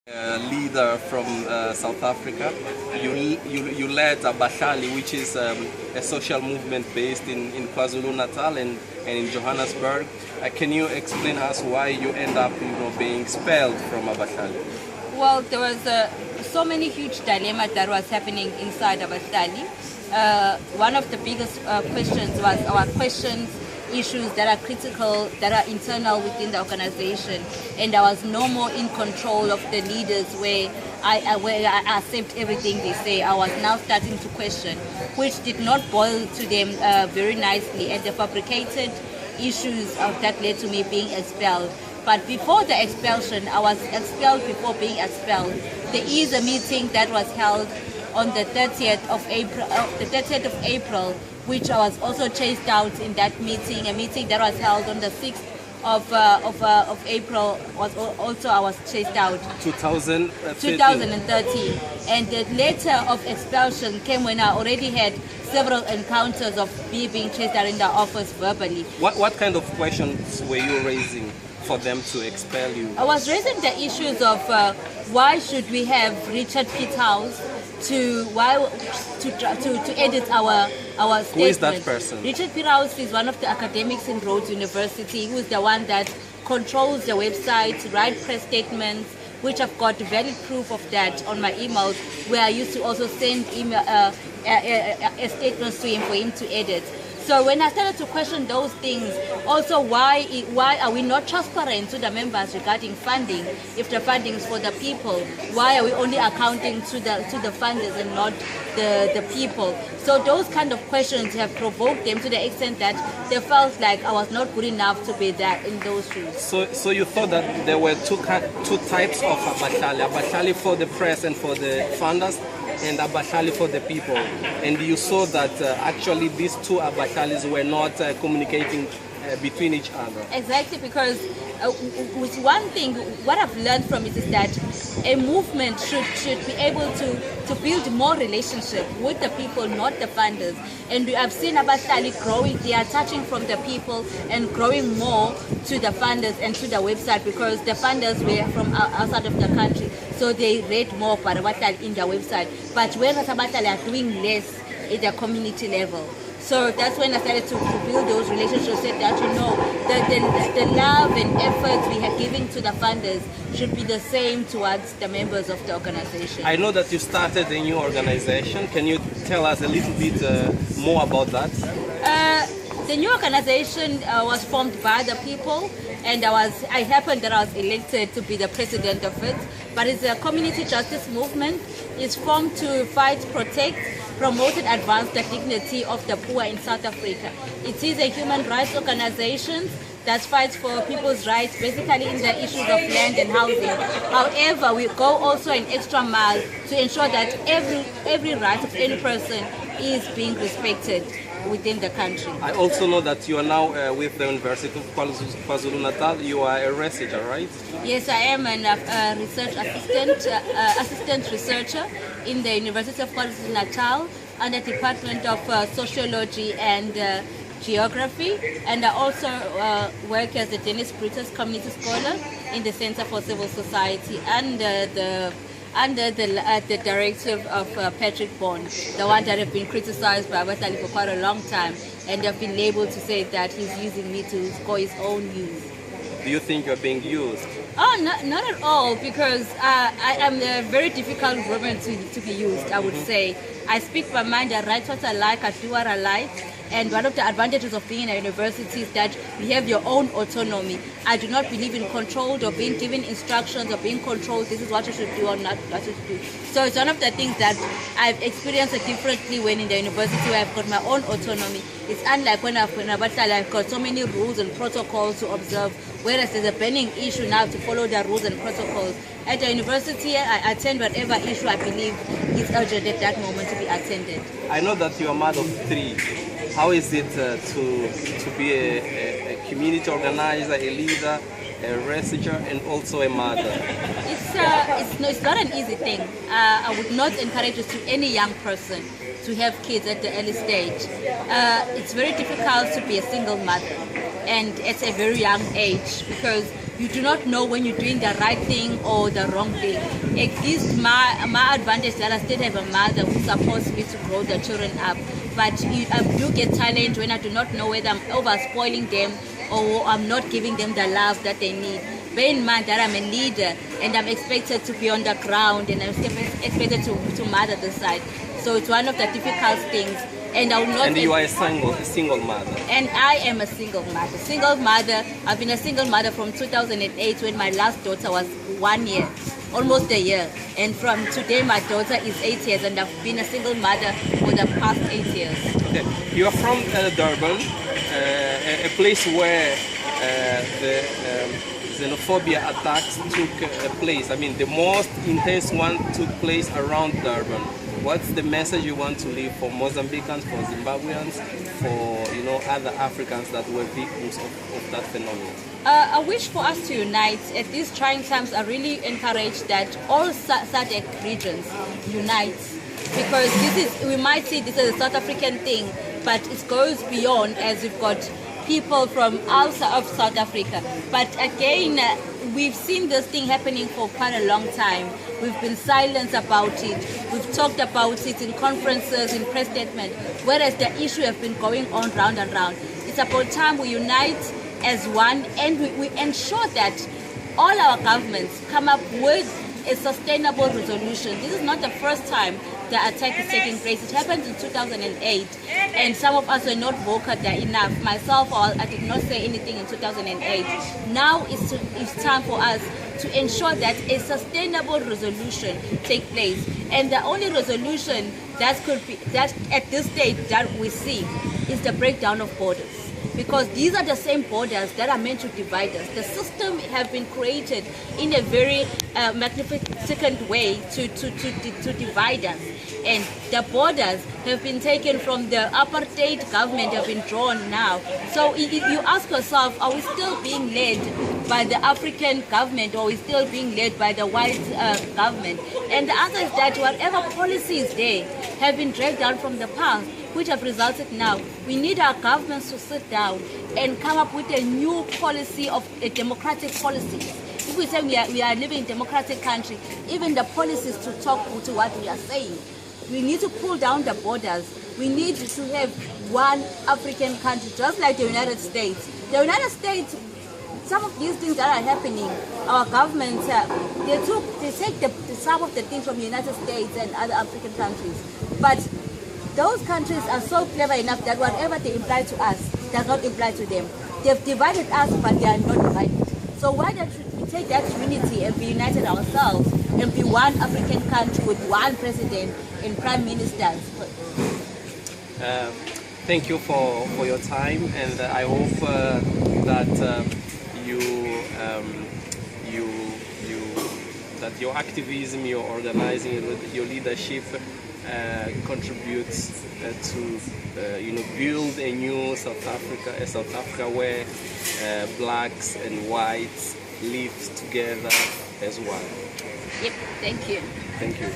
Leader from South Africa. You led Abahlali, which is a social movement based in KwaZulu Natal and in Johannesburg. Can you explain us why you end up being expelled from Abahlali? Well, there was so many huge dilemmas that was happening inside Abahlali. One of the biggest questions was our questions, issues that are critical, that are internal within the organization, and I was no more in control of the leaders where I accept everything they say. I was now starting to question, which did not boil to them very nicely, and they fabricated issues that led to me being expelled. But before the expulsion, I was expelled before being expelled. There is a meeting that was held on the 30th of April, which I was also chased out in that meeting. A meeting that was held on the 6th of April was also I was chased out. 2013. And the letter of expulsion came when I already had several encounters of me being chased out in the office verbally. What kind of questions were you raising for them to expel you? I was raising the issues of why should we have Richard Pithouse to edit our statement. Who is that person? Richard Pithouse is one of the academics in Rhodes University, who is the one that controls the website, write press statements, which I've got valid proof of that on my emails, where I used to also send statements to him for him to edit. So when I started to question those things, also why are we not transparent to the members regarding funding? If the funding is for the people, why are we only accounting to the funders and not the people? So those kind of questions have provoked them to the extent that they felt like I was not good enough to be there in those shoes. So you thought that there were two types of Abahlali for the press and for the funders, and Abahlali for the people, and you saw that actually these two Abahlalis were not communicating between each other. Exactly, because with one thing, what I've learned from it is that a movement should be able to build more relationship with the people, not the funders. And we have seen Abahlali growing. They are touching from the people and growing more to the funders and to the website, because the funders were from outside of the country, so they read more about Abahlali in the website. But whereas Abahlali are doing less at the community level. So that's when I started to build those relationships, so that the love and effort we have given to the funders should be the same towards the members of the organization. I know that you started a new organization. Can you tell us a little bit more about that? The new organization was formed by the people, and I happened that I was elected to be the president of it. But it's a community justice movement. It's formed to fight, protect, promote and advance the dignity of the poor in South Africa. It is a human rights organization that fights for people's rights, basically in the issues of land and housing. However, we go also an extra mile to ensure that every right of any person is being respected within the country. I also know that you are now with the University of KwaZulu Natal. You are a researcher, right? Yes, I am a research assistant researcher in the University of KwaZulu Natal under the Department of Sociology and Geography, and I also work as a Dennis Brutus Community Scholar in the Center for Civil Society under the directive of Patrick Bond, the one that have been criticized by Abahlali for quite a long time, and have been labeled to say that he's using me to score his own use. Do you think you're being used? Oh, not at all, because I am a very difficult woman to be used, I would say. I speak my mind, I write what I like, I do what I like. And one of the advantages of being in a university is that you have your own autonomy. I do not believe in controlled or being given instructions or being controlled, this is what you should do or not what you should do. So it's one of the things that I've experienced differently when in the university, where I've got my own autonomy. It's unlike when I've got so many rules and protocols to observe, whereas there's a burning issue now to follow the rules and protocols. At the university, I attend whatever issue I believe is urgent at that moment to be attended. I know that you are a mother of three. How is it to be a community organizer, a leader, a researcher, and also a mother? It's not an easy thing. I would not encourage it to any young person to have kids at the early stage. It's very difficult to be a single mother, and at a very young age, because you do not know when you're doing the right thing or the wrong thing. At least my advantage that I still have a mother who supports me to grow the children up. But I do get challenged when I do not know whether I'm over spoiling them or I'm not giving them the love that they need. Bear in mind that I'm a leader and I'm expected to be on the ground and I'm expected to mother the side. So it's one of the difficult things. And I will not. And you are a single mother. And I am a single mother. Single mother. I've been a single mother from 2008 when my last daughter was 1 year, almost a year. And from today, my daughter is 8 years, and I've been a single mother for the past 8 years. Okay. You are from Durban, a place where the xenophobia attacks took place. I mean, the most intense one took place around Durban. What's the message you want to leave for Mozambicans, for Zimbabweans, for other Africans that were victims of that phenomenon? I wish for us to unite. At these trying times, I really encourage that all SADC regions unite, because we might see this as a South African thing, but it goes beyond, as we've got people from outside of South Africa. But again, we've seen this thing happening for quite a long time. We've been silent about it. We've talked about it in conferences, in press statements, whereas the issue has been going on round and round. It's about time we unite as one and we ensure that all our governments come up with a sustainable resolution. This is not the first time the attack is taking place. It happened in 2008, and some of us were not vocal enough. Myself, I did not say anything in 2008. Now it's time for us to ensure that a sustainable resolution take place. And the only resolution that at this stage that we see is the breakdown of borders. Because these are the same borders that are meant to divide us. The system have been created in a very magnificent way to divide us. And the borders have been taken from the apartheid government, have been drawn now. So you ask yourself, are we still being led by the African government, or are we still being led by the white government? And the answer is that whatever policies there have been dragged down from the past, which have resulted now. We need our governments to sit down and come up with a new policy, of a democratic policy. If we say we are living in a democratic country, even the policies to talk to what we are saying. We need to pull down the borders. We need to have one African country, just like the United States. The United States, some of these things that are happening, our governments, they take some of the things from the United States and other African countries. But those countries are so clever enough that whatever they imply to us does not imply to them. They've divided us, but they are not divided. So why don't we take that unity and be united ourselves and be one African country with one president and prime ministers? Thank you for your time, and I hope that that your activism, your organizing, your leadership contributes to build a new South Africa where blacks and whites live together as one. Yep, thank you. Thank you.